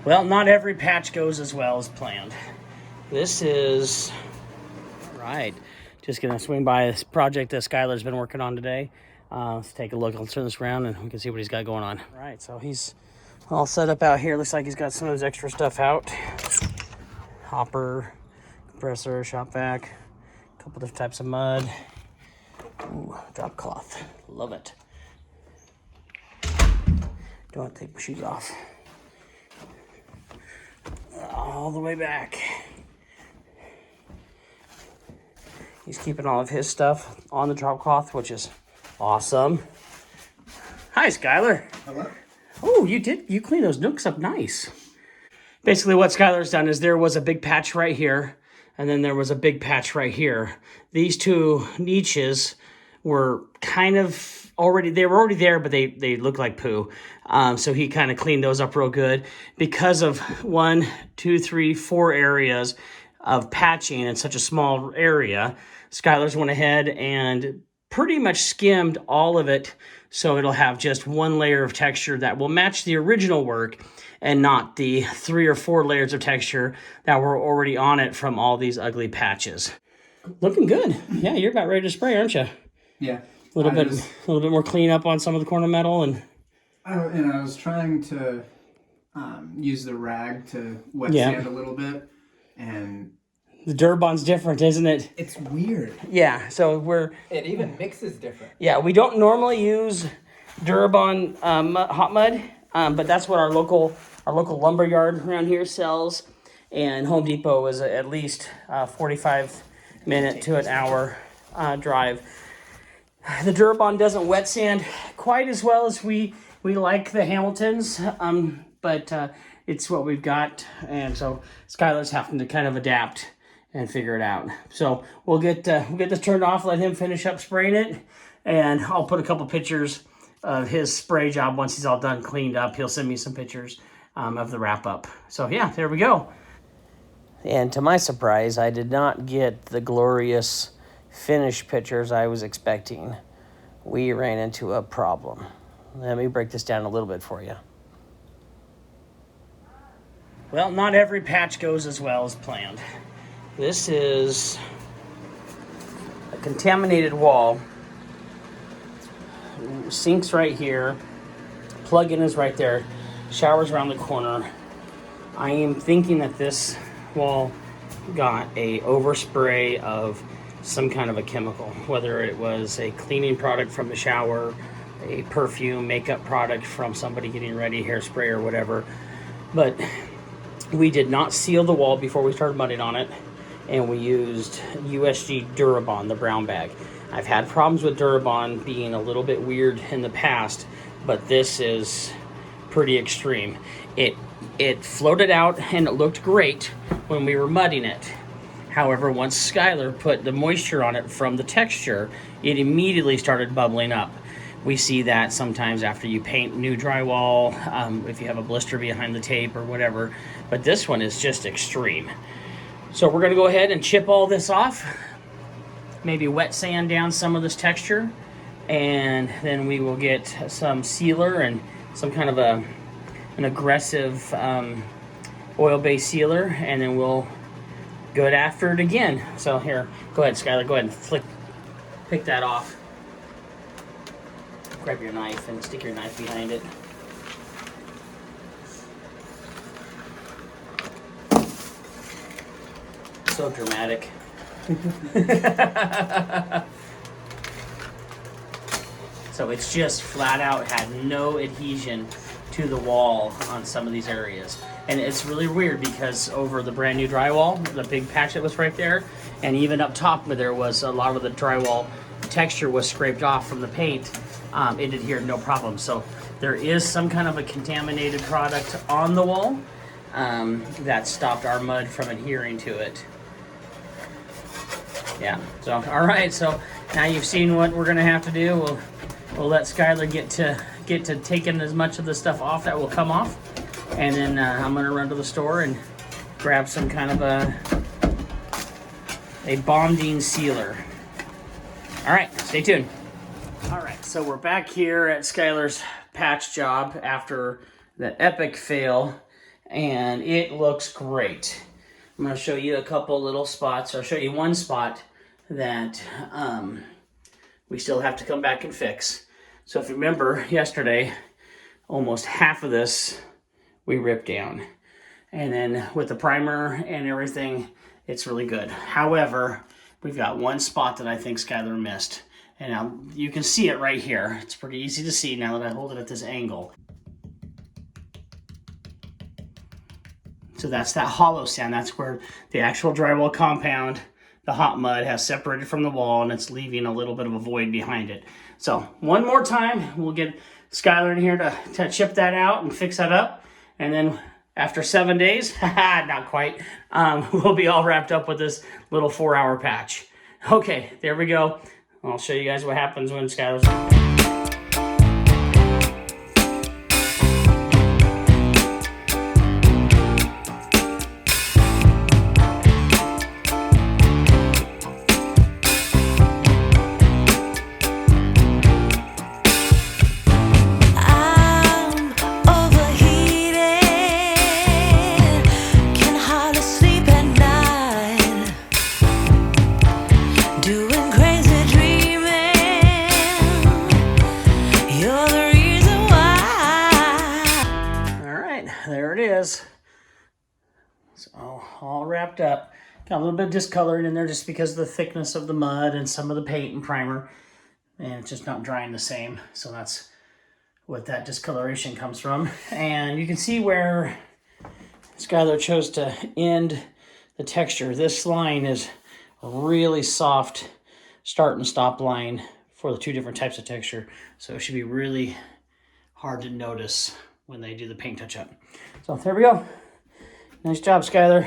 Well, not every patch goes as well as planned. This is, right, just gonna swing by this project that Skylar's been working on today. Let's take a look. I'll turn this around and we can see what he's got going on. All right, so he's all set up out here. Looks like he's got some of his extra stuff out. Hopper, compressor, shop vac, a couple different types of mud. Ooh, drop cloth, love it. Don't have to take my shoes off. All the way back. He's keeping all of his stuff on the drop cloth, which is awesome. Hi, Skylar. Hello. Oh, you cleaned those nooks up nice. Basically what Skylar's done is there was a big patch right here, and then there was a big patch right here. These two niches were kind of already there, but they look like poo. So he kind of cleaned those up real good. Because of 1, 2, 3, 4 areas of patching in such a small area, Skylar's went ahead and pretty much skimmed all of it, so it'll have just one layer of texture that will match the original work and not the 3 or 4 layers of texture that were already on it from all these ugly patches. Looking good. Yeah, you're about ready to spray, aren't you? Yeah. A little bit more cleanup on some of the corner metal, and I was trying to use the rag to wet sand a little bit, and the Durbon's different, isn't it? it's weird. Yeah, so It even mixes different. yeah, we don't normally use Durabon hot mud, but that's what our local lumber yard around here sells, and Home Depot is at least 45-minute to an hour drive. The Durabon doesn't wet sand quite as well as we like the Hamiltons, but it's what we've got, and so Skylar's having to kind of adapt and figure it out. So we'll get this turned off, let him finish up spraying it, and I'll put a couple pictures of his spray job once he's all done cleaned up. He'll send me some pictures of the wrap up. So yeah, there we go. And to my surprise, I did not get the glorious finished pictures I was expecting. We ran into a problem. Let me break this down a little bit for you. Well, not every patch goes as well as planned. This is a contaminated wall. Sink's right here. Plug-in is right there. Shower's around the corner. I am thinking that this wall got a overspray of some kind of a chemical, whether it was a cleaning product from the shower, a perfume, makeup product from somebody getting ready, hairspray or whatever. But we did not seal the wall before we started mudding on it, and we used USG Durabon, the brown bag. I've had problems with Durabon being a little bit weird in the past, but this is pretty extreme. It floated out and it looked great when we were mudding it. However, once Skylar put the moisture on it from the texture, it immediately started bubbling up. We see that sometimes after you paint new drywall, if you have a blister behind the tape or whatever, but this one is just extreme. So we're gonna go ahead and chip all this off, maybe wet sand down some of this texture, and then we will get some sealer and some kind of an aggressive oil-based sealer, and then we'll go after it again. So here, go ahead, Skylar, go ahead and pick that off. Grab your knife and stick your knife behind it. So dramatic. So it's just flat out had no adhesion to the wall on some of these areas. And it's really weird because over the brand new drywall, the big patch that was right there, and even up top where there was a lot of the drywall texture was scraped off from the paint, it adhered no problem. So there is some kind of a contaminated product on the wall that stopped our mud from adhering to it. Yeah, so all right, so now you've seen what we're gonna have to do. We'll let Skylar get to taking as much of the stuff off that will come off, and then I'm gonna run to the store and grab some kind of a bonding sealer. All right, stay tuned. All right, so we're back here at Skylar's patch job after the epic fail, and it looks great. I'm going to show you a couple little spots. I'll show you one spot that we still have to come back and fix. So if you remember yesterday, almost half of this we ripped down. And then with the primer and everything, it's really good. However, we've got one spot that I think Skylar missed. And now you can see it right here. It's pretty easy to see now that I hold it at this angle. So that's that hollow sand. That's where the actual drywall compound, the hot mud, has separated from the wall, and it's leaving a little bit of a void behind it. So one more time, we'll get Skylar in here to chip that out and fix that up. And then after 7 days, not quite, we'll be all wrapped up with this little 4-hour patch. Okay, there we go. I'll show you guys what happens when Skylar's... So all wrapped up. Got a little bit of discoloring in there just because of the thickness of the mud and some of the paint and primer, and it's just not drying the same. So that's what that discoloration comes from. And you can see where Skylar chose to end the texture. This line is a really soft start and stop line for the two different types of texture. So it should be really hard to notice when they do the paint touch up. So there we go. Nice job, Skylar.